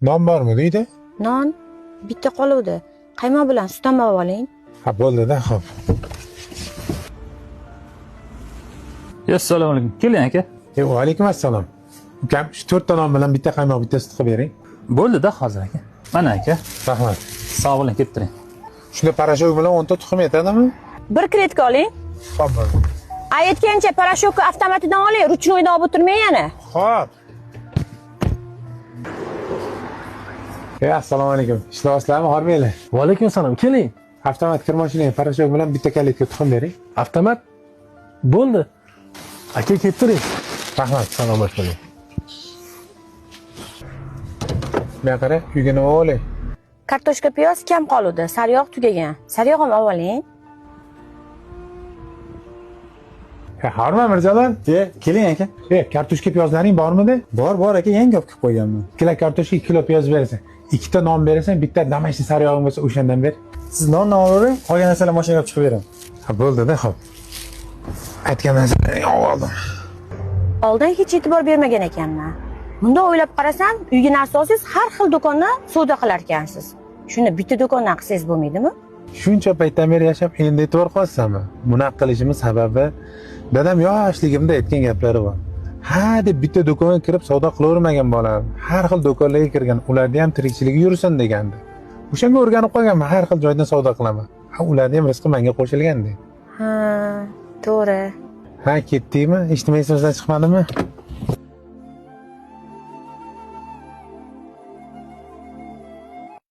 Non bormi deydi? Non bitta qoluvdi. Qaymoq bilan sut ham olib oling. Ha, bo'ldi-da, xo'p. Assalomu alaykum. Keling aka. Va alaykum assalom. Ukam, shu 4 ta non bilan bitta qaymoq, bitta sut qilib bering. Bo'ldi-da hozir aka. Mana aka. Rahmat. Sog' bo'ling, kelib turing. Shunda parashok bilan 10 ta tuxum yetadimi? Bir kretka oling. Xo'p, bo'ldi. Aytgancha parashokni avtomatidan oling, ruchnoydan olib o'tirmang yana. Xo'p. Assalomu alaykum. Ishlayapsizlarmi, hormanglar? Va alaykum assalom. Keling. Avtomat kirmoshinaga parashok bilan bitta kalitga tuxum bering. Avtomat. Bo'ldi. Aka kelib turing. Rahmat. Salomat bo'ling. Men qara, uyga nima olay? Kartoshka piyoz kam qoluvdi, sariyog' tugagan. Sariyog' ham olib oling. Harman Mirjalol. Keling aka. Kartoshka piyozlaring bormidi? Bor aka, yangi olib kelib qo'yganman. 2 kilo kartoshka, 2 kilo piyoz berasan. 2 ta non berasan, bitta damashli sariyog'ing bo'lsa o'shandan ber. Siz nonni olavering, qolgan narsalarni mashinaga olib chiqib beraman. Ha, bo'ldi-da, xo'p. Aytgan narsalaringni olib oldim. Oldin hech e'tibor bermagan ekanman. Bunda o'ylab qarasam, uyga narsa olsangiz har xil do'kondan savdo qilar ekansiz. Shuni bitta do'kondan qilsangiz bo'lmaydimi? Shuncha paytdan beri yashab, endi e'tibor qilyapsanmi? Bunaqa qilishimiz sababi dadam yoshligimda aytgan gaplari bor. Ha deb bitta do'konga kirib savdo qilavermagan bolam. Har xil do'konlarga kirgan, ularda ham tirikchiligi yursin degandi. O'shanga o'rganib qolganman, har xil joydan savdo qilaman. Ha, ularda ham rizqi menga qo'shilgandi. Ha, to'g'ri. Ha, ketdingmi? Eshitmay so'zdan chiqmadimi?